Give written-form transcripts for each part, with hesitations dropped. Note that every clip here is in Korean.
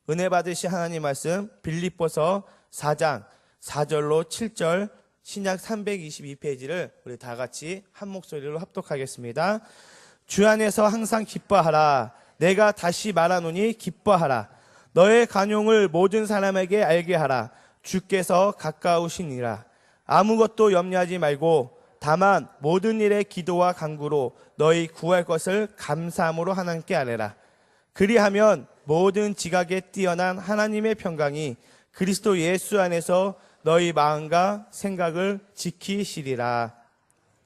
은혜 받으신 하나님 말씀 빌립보서 4장 4절로 7절 신약 322페이지를 우리 다 같이 한 목소리로 합독하겠습니다. 주 안에서 항상 기뻐하라. 내가 다시 말하노니 기뻐하라. 너의 간용을 모든 사람에게 알게 하라. 주께서 가까우시니라. 아무것도 염려하지 말고 다만 모든 일에 기도와 간구로 너희 구할 것을 감사함으로 하나님께 아뢰라. 그리하면 모든 지각에 뛰어난 하나님의 평강이 그리스도 예수 안에서 너희 마음과 생각을 지키시리라.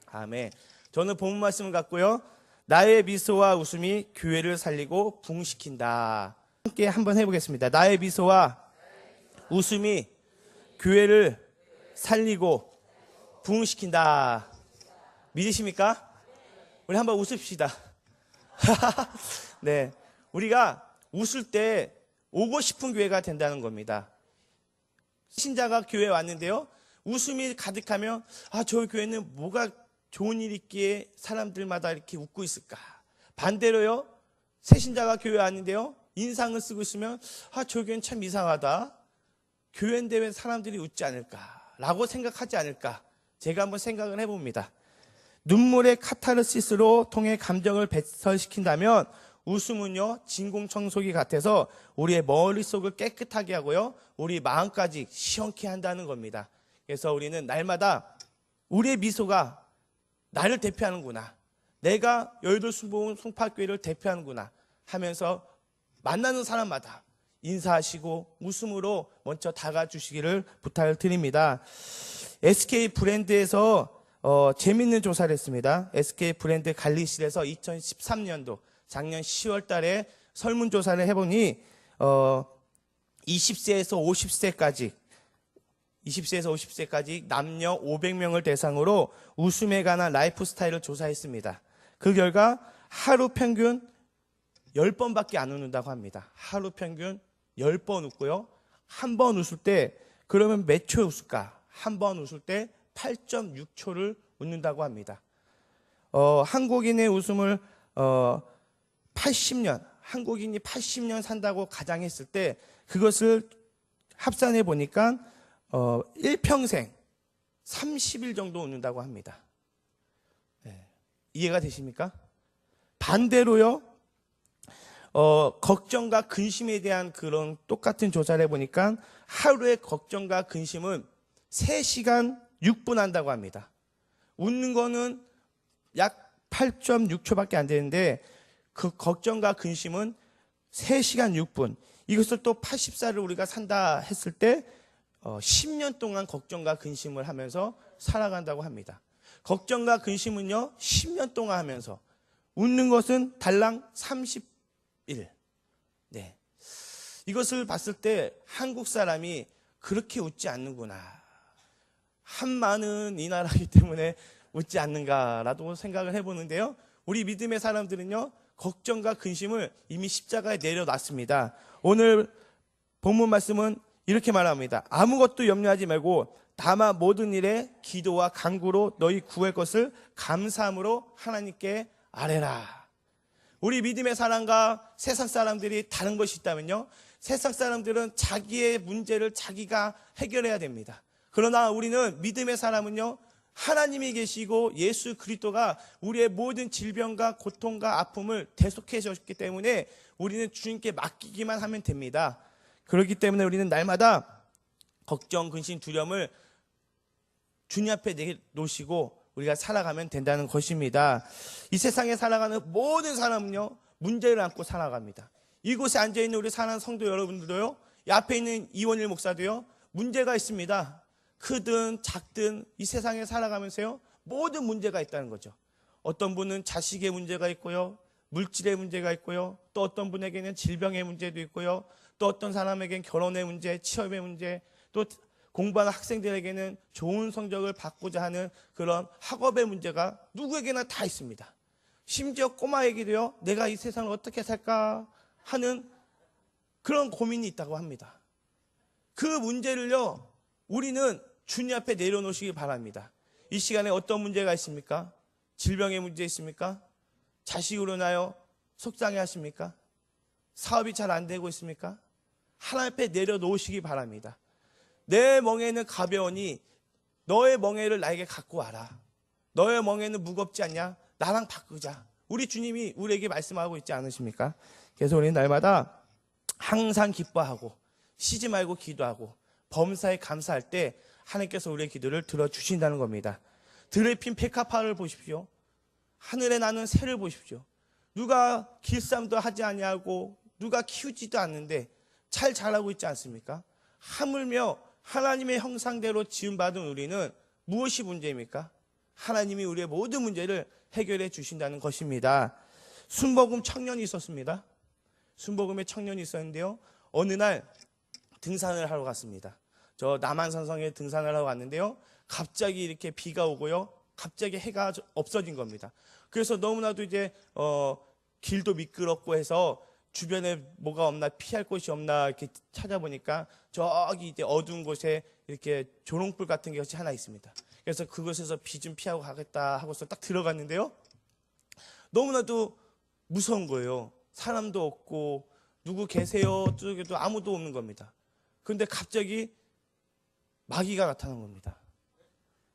아멘. 저는 본문 말씀을 갖고요. 나의 미소와 웃음이 교회를 살리고 부흥시킨다. 함께 한번 해보겠습니다. 나의 미소와 웃음이 교회를 살리고 부흥시킨다. 믿으십니까? 우리 한번 웃읍시다. 네, 우리가 웃을 때 오고 싶은 교회가 된다는 겁니다. 신자가 교회에 왔는데요, 웃음이 가득하면 저 교회는 뭐가 좋은 일이 있기에 사람들마다 이렇게 웃고 있을까. 반대로요, 새 신자가 교회에 왔는데요, 인상을 쓰고 있으면 저 교회는 참 이상하다. 교회인데 왜 사람들이 웃지 않을까라고 생각하지 않을까. 제가 한번 생각을 해봅니다. 눈물의 카타르시스로 통해 감정을 배설시킨다면 웃음은요, 진공청소기 같아서 우리의 머릿속을 깨끗하게 하고요, 우리 마음까지 시원케 한다는 겁니다. 그래서 우리는 날마다 우리의 미소가 나를 대표하는구나, 내가 여의도 순복음 송파교회를 대표하는구나 하면서 만나는 사람마다 인사하시고 웃음으로 먼저 다가주시기를 부탁을 드립니다. SK 브랜드에서 재밌는 조사를 했습니다. SK 브랜드 관리실에서 2013년도 작년 10월 달에 설문조사를 해보니 20세에서 50세까지 남녀 500명을 대상으로 웃음에 관한 라이프 스타일을 조사했습니다. 그 결과 하루 평균 10번밖에 안 웃는다고 합니다. 하루 평균 10번 웃고요. 한 번 웃을 때 그러면 몇 초 웃을까? 한 번 웃을 때 8.6초를 웃는다고 합니다. 한국인의 웃음을 한국인이 80년 산다고 가정했을 때 그것을 합산해 보니까 일평생 30일 정도 웃는다고 합니다. 네. 이해가 되십니까? 반대로요, 걱정과 근심에 대한 그런 똑같은 조사를 해보니까 하루의 걱정과 근심은 3시간 6분 한다고 합니다. 웃는 거는 약 8.6초밖에 안 되는데 그 걱정과 근심은 3시간 6분. 이것을 또 80살을 우리가 산다 했을 때 10년 동안 걱정과 근심을 하면서 살아간다고 합니다. 걱정과 근심은요, 10년 동안 하면서, 웃는 것은 달랑 30일. 네. 이것을 봤을 때 한국 사람이 그렇게 웃지 않는구나. 한많은 이 나라이기 때문에 웃지 않는가라도 생각을 해보는데요. 우리 믿음의 사람들은요, 걱정과 근심을 이미 십자가에 내려놨습니다. 오늘 본문 말씀은 이렇게 말합니다. 아무것도 염려하지 말고 다만 모든 일에 기도와 간구로 너희 구할 것을 감사함으로 하나님께 아뢰라. 우리 믿음의 사람과 세상 사람들이 다른 것이 있다면요, 세상 사람들은 자기의 문제를 자기가 해결해야 됩니다. 그러나 우리는 믿음의 사람은요, 하나님이 계시고 예수 그리스도가 우리의 모든 질병과 고통과 아픔을 대속해 주셨기 때문에 우리는 주님께 맡기기만 하면 됩니다. 그렇기 때문에 우리는 날마다 걱정, 근심, 두려움을 주님 앞에 내놓으시고 우리가 살아가면 된다는 것입니다. 이 세상에 살아가는 모든 사람은요, 문제를 안고 살아갑니다. 이곳에 앉아있는 우리 사랑하는 성도 여러분들도요, 이 앞에 있는 이원일 목사도요, 문제가 있습니다. 크든 작든 이 세상에 살아가면서요, 모든 문제가 있다는 거죠. 어떤 분은 자식의 문제가 있고요, 물질의 문제가 있고요, 또 어떤 분에게는 질병의 문제도 있고요, 또 어떤 사람에게는 결혼의 문제, 취업의 문제, 또 공부하는 학생들에게는 좋은 성적을 받고자 하는 그런 학업의 문제가 누구에게나 다 있습니다. 심지어 꼬마에게도요, 내가 이 세상을 어떻게 살까 하는 그런 고민이 있다고 합니다. 그 문제를요, 우리는 주님 앞에 내려놓으시기 바랍니다. 이 시간에 어떤 문제가 있습니까? 질병의 문제 있습니까? 자식으로 인하여 속상해 하십니까? 사업이 잘 안 되고 있습니까? 하나님 앞에 내려놓으시기 바랍니다. 내 멍에는 가벼우니 너의 멍에를 나에게 갖고 와라. 너의 멍에는 무겁지 않냐? 나랑 바꾸자. 우리 주님이 우리에게 말씀하고 있지 않으십니까? 그래서 우리는 날마다 항상 기뻐하고 쉬지 말고 기도하고 범사에 감사할 때 하나님께서 우리의 기도를 들어주신다는 겁니다. 들에 핀 백합화를 보십시오. 하늘에 나는 새를 보십시오. 누가 길쌈도 하지 아니하고 누가 키우지도 않는데 잘 자라고 있지 않습니까? 하물며 하나님의 형상대로 지음받은 우리는 무엇이 문제입니까? 하나님이 우리의 모든 문제를 해결해 주신다는 것입니다. 순복음 청년이 있었습니다. 순복음에 청년이 있었는데요. 어느 날 등산을 하러 갔습니다. 저 남한산성에 등산을 하러 갔는데요. 갑자기 이렇게 비가 오고요. 갑자기 해가 없어진 겁니다. 그래서 너무나도 이제 길도 미끄럽고 해서 주변에 뭐가 없나, 피할 곳이 없나 이렇게 찾아보니까 저기 이제 어두운 곳에 이렇게 조롱불 같은 것이 하나 있습니다. 그래서 그곳에서 비 좀 피하고 가겠다 하고서 딱 들어갔는데요. 너무나도 무서운 거예요. 사람도 없고 누구 계세요? 저쪽에도 아무도 없는 겁니다. 그런데 갑자기 마귀가 나타난 겁니다.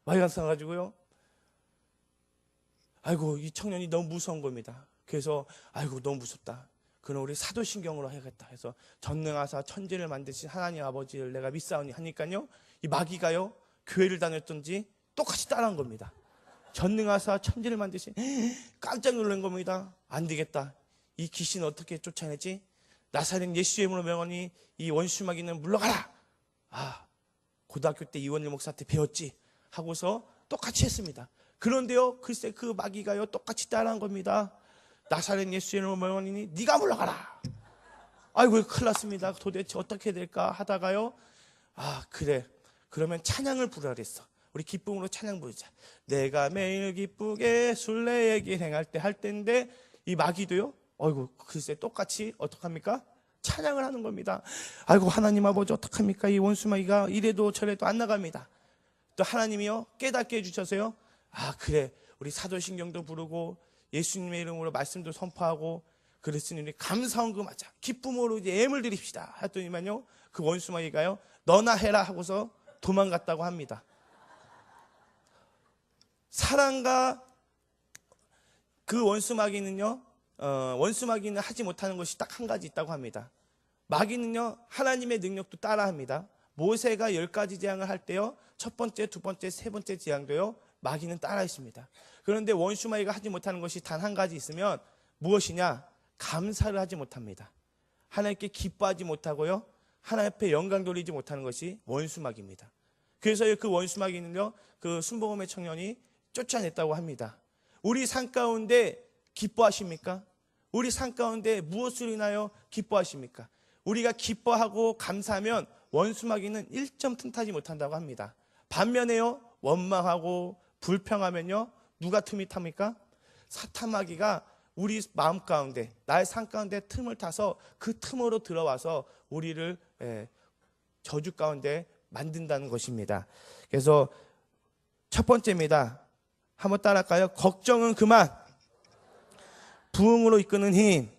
마귀가 나타나가지고요. 아이고, 이 청년이 너무 무서운 겁니다. 그래서 아이고, 너무 무섭다. 그럼 우리 사도신경으로 해야겠다 해서 전능하사 천지를 만드신 하나님 아버지를 내가 믿사오니 하니까요. 이 마귀가요. 교회를 다녔던지 똑같이 따라한 겁니다. 전능하사 천지를 만드신, 깜짝 놀란 겁니다. 안 되겠다. 이 귀신 어떻게 쫓아내지? 나사렛 예수의 이름으로 명하니 이 원수 마귀는 물러가라. 고등학교 때 이원일 목사한테 배웠지 하고서 똑같이 했습니다. 그런데요, 글쎄 그 마귀가요 똑같이 따라한 겁니다. 나사렛 예수의 이름으로 명하니 네가 물러가라. 아이고, 큰일 났습니다. 도대체 어떻게 될까 하다가요. 그래, 그러면 찬양을 부르라 그랬어. 우리 기쁨으로 찬양 부르자. 내가 매일 기쁘게 순례의 길 행할 때 할 때인데 이 마귀도요. 아이고, 글쎄 똑같이 어떡합니까? 찬양을 하는 겁니다. 아이고, 하나님 아버지 어떡합니까? 이 원수 마귀가 이래도 저래도 안 나갑니다. 또 하나님이요 깨닫게 해주셔서요. 그래, 우리 사도신경도 부르고 예수님의 이름으로 말씀도 선포하고 그랬으니 우리 감사헌금 하자. 기쁨으로 이제 예물 드립시다. 했더니만요 그 원수 마귀가요 너나 해라 하고서 도망갔다고 합니다. 사랑과 그 원수 마귀는요, 원수 마귀는 하지 못하는 것이 딱 한 가지 있다고 합니다. 마귀는요, 하나님의 능력도 따라합니다. 모세가 10가지 재앙을 할 때요, 첫 번째, 두 번째, 세 번째 재앙도요, 마귀는 따라 있습니다. 그런데 원수 마귀가 하지 못하는 것이 단 한 가지 있으면 무엇이냐? 감사를 하지 못합니다. 하나님께 기뻐하지 못하고요, 하나님 앞에 영광 돌리지 못하는 것이 원수 마귀입니다. 그래서 그 원수 마귀는요, 그 순복음의 청년이 쫓아냈다고 합니다. 우리 삶 가운데 기뻐하십니까? 우리 삶 가운데 무엇을 인하여 기뻐하십니까? 우리가 기뻐하고 감사하면 원수 마귀는 1점 틈타지 못한다고 합니다. 반면에요, 원망하고 불평하면요, 누가 틈이 탑니까? 사탄 마귀가 우리 마음 가운데, 나의 삶 가운데 틈을 타서 그 틈으로 들어와서 우리를 저주 가운데 만든다는 것입니다. 그래서 첫 번째입니다. 한번 따라할까요? 걱정은 그만, 부흥으로 이끄는 힘.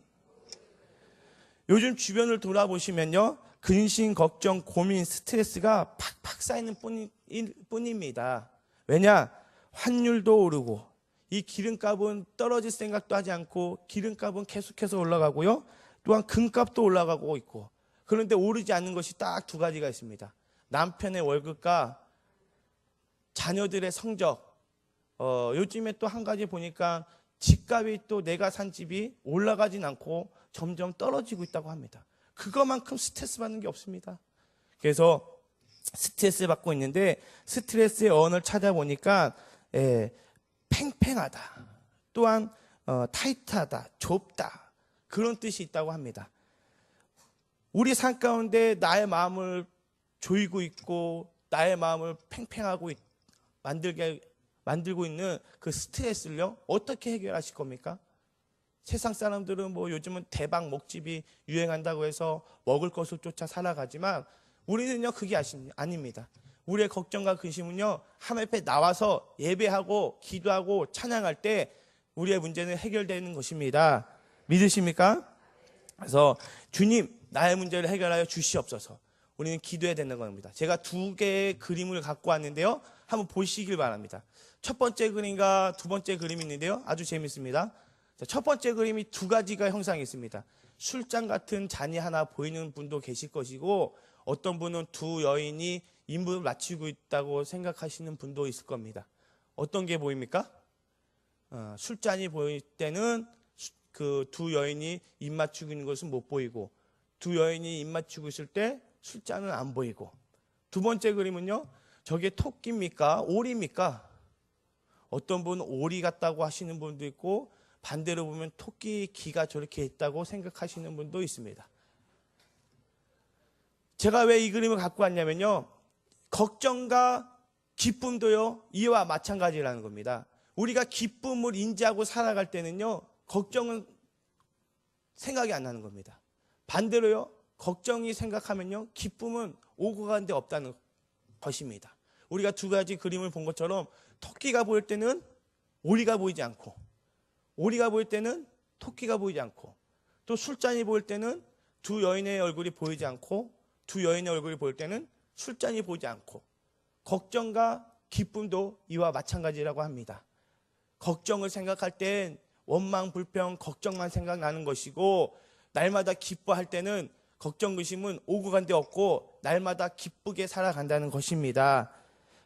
요즘 주변을 돌아보시면요, 근심, 걱정, 고민, 스트레스가 팍팍 쌓이는 뿐입니다. 왜냐? 환율도 오르고 이 기름값은 떨어질 생각도 하지 않고 기름값은 계속해서 올라가고요, 또한 금값도 올라가고 있고, 그런데 오르지 않는 것이 딱 두 가지가 있습니다. 남편의 월급과 자녀들의 성적. 요즘에 또 한 가지 보니까 집값이 또 내가 산 집이 올라가진 않고 점점 떨어지고 있다고 합니다. 그것만큼 스트레스 받는 게 없습니다. 그래서 스트레스 받고 있는데 스트레스의 어원을 찾아보니까 팽팽하다, 또한 타이트하다, 좁다, 그런 뜻이 있다고 합니다. 우리 삶 가운데 나의 마음을 조이고 있고 나의 마음을 팽팽하고 만들고 있는 그 스트레스를요, 어떻게 해결하실 겁니까? 세상 사람들은 뭐 요즘은 대박 먹집이 유행한다고 해서 먹을 것을 쫓아 살아가지만 우리는요, 그게 아닙니다. 우리의 걱정과 근심은요, 하나님 앞에 나와서 예배하고 기도하고 찬양할 때 우리의 문제는 해결되는 것입니다. 믿으십니까? 그래서 주님, 나의 문제를 해결하여 주시옵소서. 우리는 기도해야 되는 겁니다. 제가 2개의 그림을 갖고 왔는데요. 한번 보시길 바랍니다. 첫 번째 그림과 두 번째 그림이 있는데요. 아주 재밌습니다. 첫 번째 그림이 2가지가 형상이 있습니다. 술잔 같은 잔이 하나 보이는 분도 계실 것이고, 어떤 분은 2 여인이 입을 맞추고 있다고 생각하시는 분도 있을 겁니다. 어떤 게 보입니까? 술잔이 보일 때는 그 2 여인이 입 맞추고 있는 것은 못 보이고, 2 여인이 입 맞추고 있을 때 술잔은 안 보이고. 두 번째 그림은요, 저게 토끼입니까? 오리입니까? 어떤 분은 오리 같다고 하시는 분도 있고, 반대로 보면 토끼 귀가 저렇게 있다고 생각하시는 분도 있습니다. 제가 왜 이 그림을 갖고 왔냐면요, 걱정과 기쁨도요, 이와 마찬가지라는 겁니다. 우리가 기쁨을 인지하고 살아갈 때는요, 걱정은 생각이 안 나는 겁니다. 반대로요, 걱정이 생각하면요, 기쁨은 오고 가는 데 없다는 것입니다. 우리가 2가지 그림을 본 것처럼 토끼가 보일 때는 오리가 보이지 않고, 오리가 보일 때는 토끼가 보이지 않고, 또 술잔이 보일 때는 2 여인의 얼굴이 보이지 않고, 2 여인의 얼굴이 보일 때는 술잔이 보이지 않고, 걱정과 기쁨도 이와 마찬가지라고 합니다. 걱정을 생각할 땐 원망, 불평, 걱정만 생각나는 것이고, 날마다 기뻐할 때는 걱정, 근심은 오고 간 데 없고 날마다 기쁘게 살아간다는 것입니다.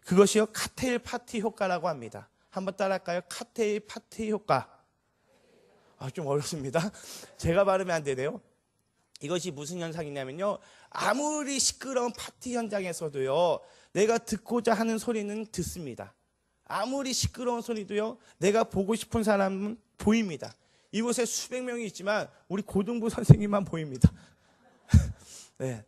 그것이요, 칵테일 파티 효과라고 합니다. 한번 따라할까요? 칵테일 파티 효과. 좀 어렵습니다. 제가 발음이 안 되네요. 이것이 무슨 현상이냐면요, 아무리 시끄러운 파티 현장에서도요, 내가 듣고자 하는 소리는 듣습니다. 아무리 시끄러운 소리도요, 내가 보고 싶은 사람은 보입니다. 이곳에 수백 명이 있지만 우리 고등부 선생님만 보입니다. 네.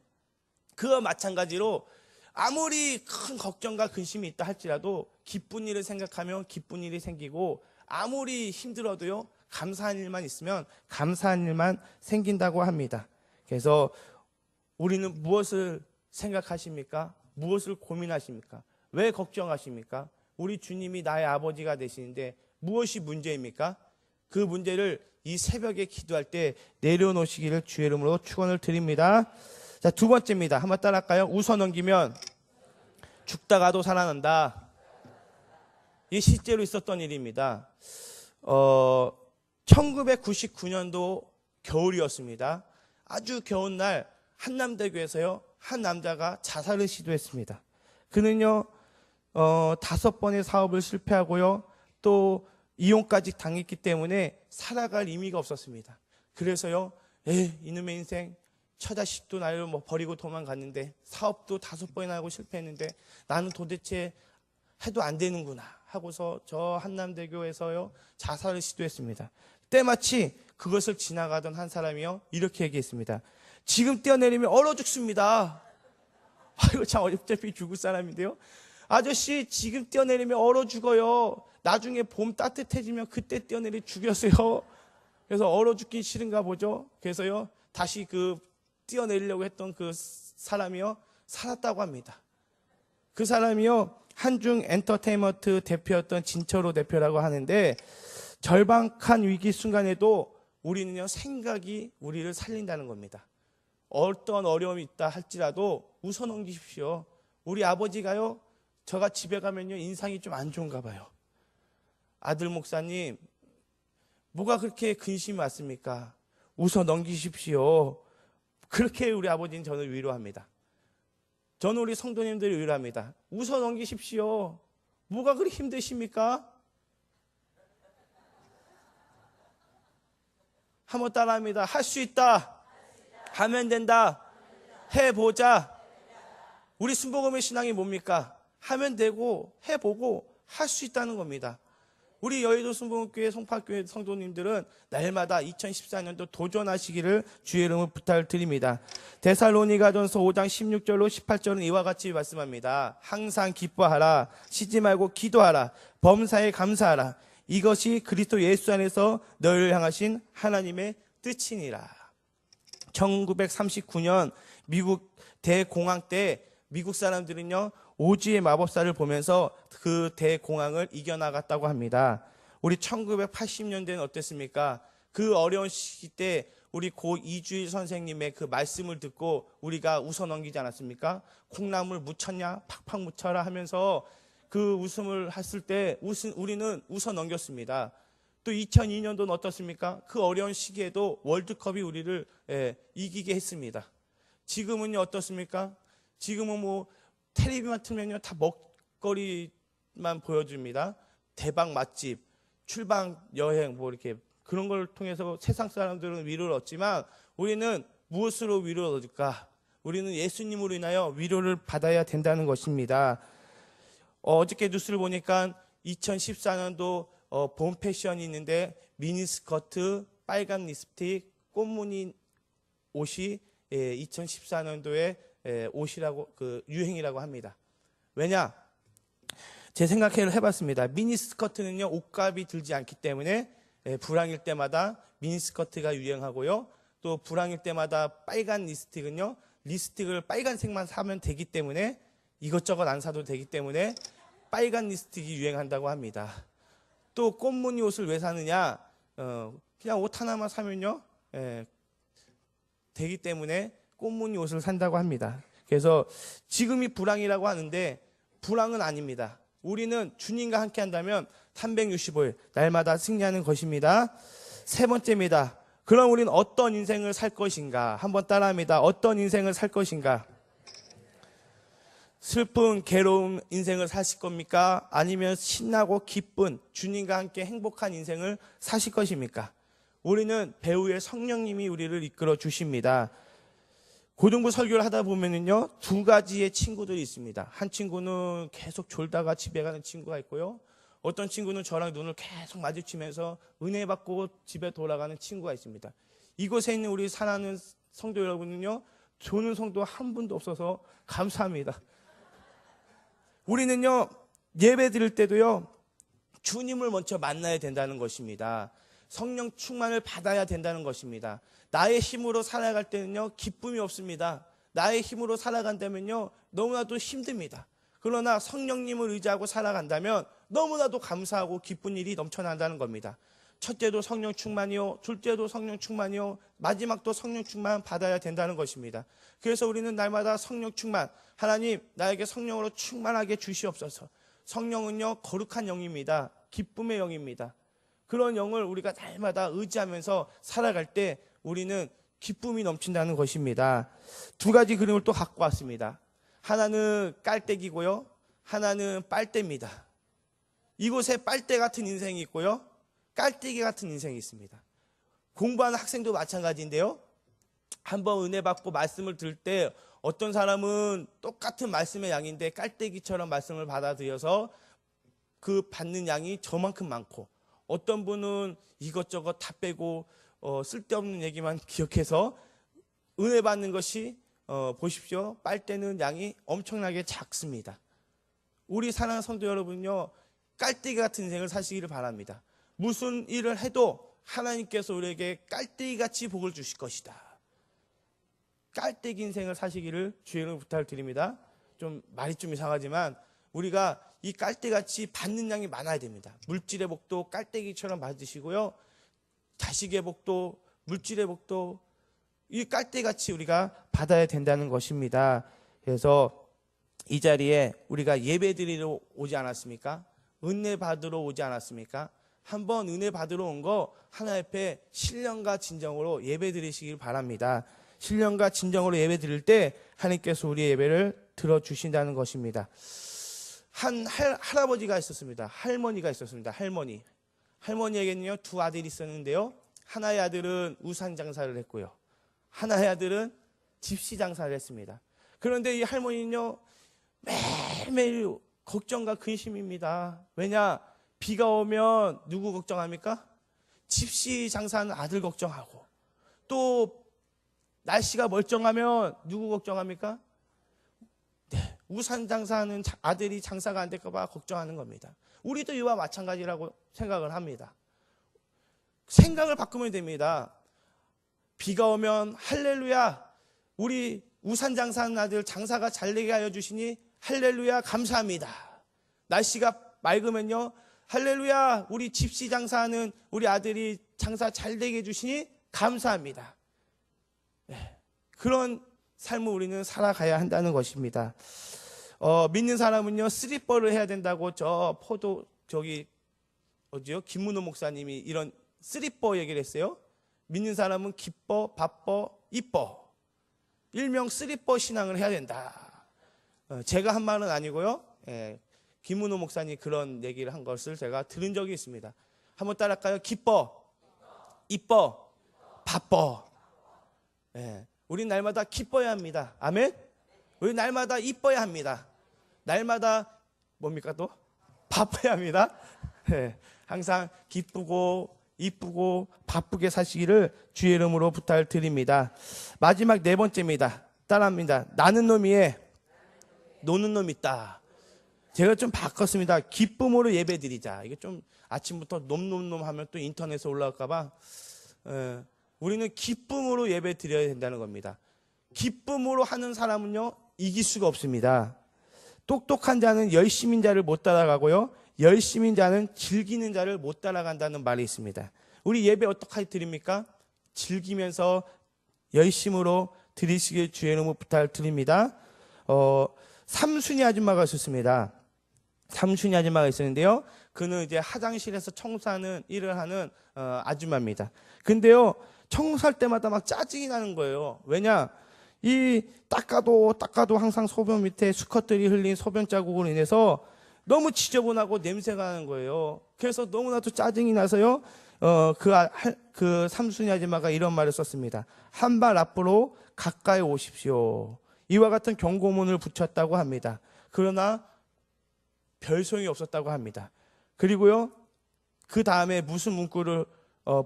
그와 마찬가지로 아무리 큰 걱정과 근심이 있다 할지라도 기쁜 일을 생각하면 기쁜 일이 생기고, 아무리 힘들어도요, 감사한 일만 있으면 감사한 일만 생긴다고 합니다. 그래서 우리는 무엇을 생각하십니까? 무엇을 고민하십니까? 왜 걱정하십니까? 우리 주님이 나의 아버지가 되시는데 무엇이 문제입니까? 그 문제를 이 새벽에 기도할 때 내려놓으시기를 주의 이름으로 축원을 드립니다. 자, 2번째입니다. 한번 따라할까요? 웃어 넘기면 죽다가도 살아난다. 이게 실제로 있었던 일입니다. 1999년도 겨울이었습니다. 아주 겨운 날 한남대교에서요, 한 남자가 자살을 시도했습니다. 그는요, 5번의 사업을 실패하고요, 또 이혼까지 당했기 때문에 살아갈 의미가 없었습니다. 그래서요, 이놈의 인생, 처자식도 나를 버리고 도망갔는데, 사업도 5번이나 하고 실패했는데 나는 도대체 해도 안 되는구나 하고서 저 한남대교에서요, 자살을 시도했습니다. 때마치 그것을 지나가던 한 사람이요, 이렇게 얘기했습니다. 지금 뛰어내리면 얼어 죽습니다. 이거 참 어차피 죽을 사람인데요. 아저씨, 지금 뛰어내리면 얼어 죽어요. 나중에 봄 따뜻해지면 그때 뛰어내리 죽였어요. 그래서 얼어 죽기 싫은가 보죠. 그래서요, 다시 뛰어내리려고 했던 그 사람이요, 살았다고 합니다. 그 사람이요, 한중 엔터테인먼트 대표였던 진철호 대표라고 하는데, 절박한 위기 순간에도 우리는요, 생각이 우리를 살린다는 겁니다. 어떤 어려움이 있다 할지라도 웃어 넘기십시오. 우리 아버지가요, 저가 집에 가면요, 인상이 좀 안 좋은가 봐요. 아들 목사님, 뭐가 그렇게 근심이 왔습니까? 웃어 넘기십시오. 그렇게 우리 아버지는 저를 위로합니다. 저는 우리 성도님들을 위로합니다. 웃어 넘기십시오. 뭐가 그렇게 힘드십니까? 한번 따라합니다. 할 수 있다. 하면 된다. 해보자. 우리 순복음의 신앙이 뭡니까? 하면 되고 해보고 할 수 있다는 겁니다. 우리 여의도 순복음교회 송파교회 성도님들은 날마다 2014년도 도전하시기를 주의 이름으로 부탁을 드립니다. 데살로니가전서 5장 16절로 18절은 이와 같이 말씀합니다. 항상 기뻐하라. 쉬지 말고 기도하라. 범사에 감사하라. 이것이 그리스도 예수 안에서 너희를 향하신 하나님의 뜻이니라. 1939년 미국 대공황 때 미국 사람들은요, 오즈의 마법사를 보면서 그 대공황을 이겨나갔다고 합니다. 우리 1980년대는 어땠습니까? 그 어려운 시기 때 우리 고 이주일 선생님의 그 말씀을 듣고 우리가 웃어 넘기지 않았습니까? 콩나물 묻혔냐? 팍팍 묻혀라 하면서 그 웃음을 했을 때 우리는 웃어 넘겼습니다. 또 2002년도는 어떻습니까? 그 어려운 시기에도 월드컵이 우리를 이기게 했습니다. 지금은요 어떻습니까? 지금은 뭐 텔레비만 틀면요 다 먹거리만 보여줍니다. 대박 맛집, 출방 여행 뭐 이렇게 그런 걸 통해서 세상 사람들은 위로를 얻지만 우리는 무엇으로 위로를 얻을까? 우리는 예수님으로 인하여 위로를 받아야 된다는 것입니다. 어저께 뉴스를 보니까 2014년도 봄 패션이 있는데 미니스커트, 빨간 립스틱, 꽃무늬 옷이 2014년도에 옷이라고 그 유행이라고 합니다. 왜냐? 제 생각을 해봤습니다. 미니스커트는요 옷값이 들지 않기 때문에 불황일 때마다 미니스커트가 유행하고요. 또 불황일 때마다 빨간 립스틱은요 립스틱을 빨간색만 사면 되기 때문에 이것저것 안 사도 되기 때문에 빨간 립스틱이 유행한다고 합니다. 또 꽃무늬 옷을 왜 사느냐? 그냥 옷 하나만 사면요 되기 때문에 꽃무늬 옷을 산다고 합니다. 그래서 지금이 불황이라고 하는데 불황은 아닙니다. 우리는 주님과 함께 한다면 365일 날마다 승리하는 것입니다. 세 번째입니다. 그럼 우리는 어떤 인생을 살 것인가? 한번 따라합니다. 어떤 인생을 살 것인가? 슬픈 괴로운 인생을 사실 겁니까? 아니면 신나고 기쁜 주님과 함께 행복한 인생을 사실 것입니까? 우리는 배우의 성령님이 우리를 이끌어 주십니다. 고등부 설교를 하다 보면은요, 두 가지의 친구들이 있습니다. 한 친구는 계속 졸다가 집에 가는 친구가 있고요. 어떤 친구는 저랑 눈을 계속 마주치면서 은혜 받고 집에 돌아가는 친구가 있습니다. 이곳에 있는 우리 사랑하는 성도 여러분은요, 조는 성도 한 분도 없어서 감사합니다. 우리는요, 예배 드릴 때도요, 주님을 먼저 만나야 된다는 것입니다. 성령 충만을 받아야 된다는 것입니다. 나의 힘으로 살아갈 때는요 기쁨이 없습니다. 나의 힘으로 살아간다면요 너무나도 힘듭니다. 그러나 성령님을 의지하고 살아간다면 너무나도 감사하고 기쁜 일이 넘쳐난다는 겁니다. 첫째도 성령 충만이요, 둘째도 성령 충만이요, 마지막도 성령 충만 받아야 된다는 것입니다. 그래서 우리는 날마다 성령 충만, 하나님 나에게 성령으로 충만하게 주시옵소서. 성령은요 거룩한 영입니다. 기쁨의 영입니다. 그런 영을 우리가 날마다 의지하면서 살아갈 때 우리는 기쁨이 넘친다는 것입니다. 두 가지 그림을 또 갖고 왔습니다. 하나는 깔때기고요, 하나는 빨대입니다. 이곳에 빨대 같은 인생이 있고요, 깔때기 같은 인생이 있습니다. 공부하는 학생도 마찬가지인데요, 한번 은혜 받고 말씀을 들을 때 어떤 사람은 똑같은 말씀의 양인데 깔때기처럼 말씀을 받아들여서 그 받는 양이 저만큼 많고, 어떤 분은 이것저것 다 빼고 쓸데없는 얘기만 기억해서 은혜 받는 것이 보십시오. 빨대는 양이 엄청나게 작습니다. 우리 사랑하는 성도 여러분요, 깔때기 같은 인생을 사시기를 바랍니다. 무슨 일을 해도 하나님께서 우리에게 깔때기같이 복을 주실 것이다. 깔때기 인생을 사시기를 주의를 부탁드립니다. 좀 말이 좀 이상하지만 우리가 이 깔때기같이 받는 양이 많아야 됩니다. 물질의 복도 깔때기처럼 받으시고요, 자식의 복도, 물질의 복도 이 깔때기같이 우리가 받아야 된다는 것입니다. 그래서 이 자리에 우리가 예배 드리러 오지 않았습니까? 은혜 받으러 오지 않았습니까? 한번 은혜 받으러 온 거 하나님 앞에 신령과 진정으로 예배 드리시길 바랍니다. 신령과 진정으로 예배 드릴 때 하나님께서 우리의 예배를 들어주신다는 것입니다. 한 할아버지가 있었습니다. 할머니가 있었습니다. 할머니에게는요 두 아들이 있었는데요, 하나의 아들은 우산 장사를 했고요, 하나의 아들은 집시 장사를 했습니다. 그런데 이 할머니는요 매일매일 걱정과 근심입니다. 왜냐? 비가 오면 누구 걱정합니까? 집시 장사하는 아들 걱정하고, 또 날씨가 멀쩡하면 누구 걱정합니까? 네, 우산 장사하는 아들이 장사가 안 될까 봐 걱정하는 겁니다. 우리도 이와 마찬가지라고 생각을 합니다. 생각을 바꾸면 됩니다. 비가 오면 할렐루야, 우리 우산 장사하는 아들 장사가 잘 되게 하여 주시니 할렐루야 감사합니다. 날씨가 맑으면요, 할렐루야, 우리 집시 장사하는 우리 아들이 장사 잘 되게 해주시니 감사합니다. 그런 삶을 우리는 살아가야 한다는 것입니다. 믿는 사람은요, 쓰리퍼를 해야 된다고 어디요? 김문호 목사님이 이런 쓰리퍼 얘기를 했어요. 믿는 사람은 기뻐, 바빠, 이뻐. 일명 쓰리퍼 신앙을 해야 된다. 제가 한 말은 아니고요. 김문호 목사님 그런 얘기를 한 것을 제가 들은 적이 있습니다. 한번 따라할까요? 기뻐, 이뻐, 바빠. 우리 날마다 기뻐야 합니다. 아멘? 우리 날마다 이뻐야 합니다. 날마다 뭡니까 또? 바빠야 합니다. 항상 기쁘고 이쁘고 바쁘게 사시기를 주의 이름으로 부탁드립니다. 마지막 네 번째입니다. 따라합니다. 나는 놈 위에 노는 놈 있다. 제가 좀 바꿨습니다. 기쁨으로 예배 드리자. 이게 좀 아침부터 놈 하면 또 인터넷에 올라올까봐 우리는 기쁨으로 예배 드려야 된다는 겁니다. 기쁨으로 하는 사람은요, 이길 수가 없습니다. 똑똑한 자는 열심인 자를 못 따라가고요, 열심인 자는 즐기는 자를 못 따라간다는 말이 있습니다. 우리 예배 어떻게 드립니까? 즐기면서 열심으로 드리시길 주의 이름으로 부탁드립니다. 삼순이 아줌마가 있었습니다. 삼순이 아줌마가 있었는데요, 그는 이제 화장실에서 청소하는 일을 하는 아줌마입니다. 근데요, 청소할 때마다 막 짜증이 나는 거예요. 왜냐? 이 닦아도 항상 소변 밑에 수컷들이 흘린 소변 자국으로 인해서 너무 지저분하고 냄새가 나는 거예요. 그래서 너무나도 짜증이 나서요, 그 삼순이 아줌마가 이런 말을 썼습니다. 한 발 앞으로 가까이 오십시오. 이와 같은 경고문을 붙였다고 합니다. 그러나 별 소용이 없었다고 합니다. 그리고요, 그 다음에 무슨 문구를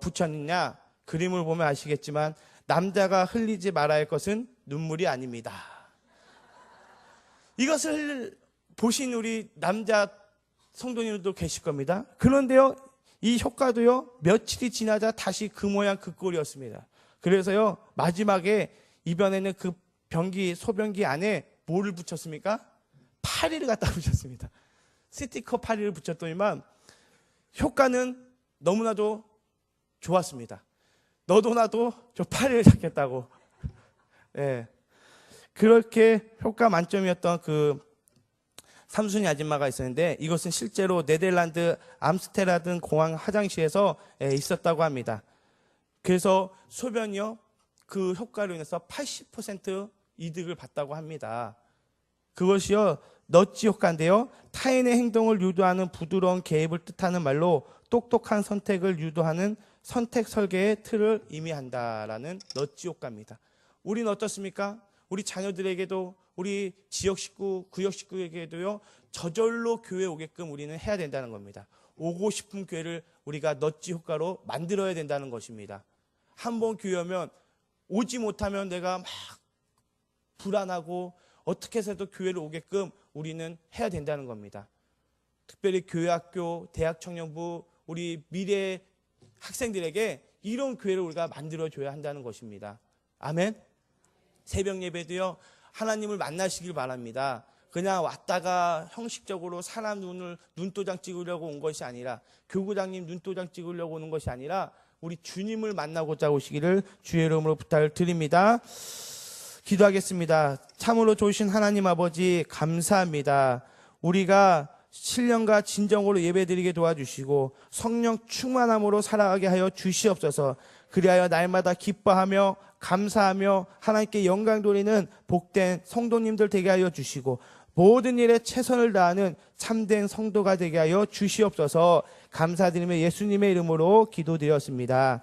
붙였느냐? 그림을 보면 아시겠지만, 남자가 흘리지 말아야 할 것은 눈물이 아닙니다. 이것을 보신 우리 남자 성도님들도 계실 겁니다. 그런데요, 이 효과도요, 며칠이 지나자 다시 그 모양 그 꼴이었습니다. 그래서요, 마지막에 이번에는 그 소변기 안에 뭐를 붙였습니까? 파리를 갖다 붙였습니다. 스티커 파리를 붙였더니만 효과는 너무나도 좋았습니다. 너도 나도 저 파리를 잡겠다고. 그렇게 효과 만점이었던 그 삼순이 아줌마가 있었는데, 이것은 실제로 네덜란드 암스테르담 공항 화장실에서 있었다고 합니다. 그래서 소변이요, 그 효과로 인해서 80% 이득을 봤다고 합니다. 그것이요, 너치 효과인데요, 타인의 행동을 유도하는 부드러운 개입을 뜻하는 말로 똑똑한 선택을 유도하는 선택 설계의 틀을 의미한다라는 너치 효과입니다. 우리는 어떻습니까? 우리 자녀들에게도, 우리 지역 식구, 구역 식구에게도요, 저절로 교회에 오게끔 우리는 해야 된다는 겁니다. 오고 싶은 교회를 우리가 너치 효과로 만들어야 된다는 것입니다. 한번 교회 오면 오지 못하면 내가 막 불안하고 어떻게 해서도 교회를 오게끔 우리는 해야 된다는 겁니다. 특별히 교회학교, 대학청년부, 우리 미래 학생들에게 이런 교회를 우리가 만들어줘야 한다는 것입니다. 아멘. 새벽 예배도요, 하나님을 만나시길 바랍니다. 그냥 왔다가 형식적으로 사람 눈도장 찍으려고 온 것이 아니라, 교구장님 눈도장 찍으려고 오는 것이 아니라 우리 주님을 만나고자 오시기를 주의 이름으로 부탁을 드립니다. 기도하겠습니다. 참으로 좋으신 하나님 아버지, 감사합니다. 우리가 신령과 진정으로 예배드리게 도와주시고 성령 충만함으로 살아가게 하여 주시옵소서. 그리하여 날마다 기뻐하며 감사하며 하나님께 영광 돌리는 복된 성도님들 되게 하여 주시고, 모든 일에 최선을 다하는 참된 성도가 되게 하여 주시옵소서. 감사드리며 예수님의 이름으로 기도드렸습니다.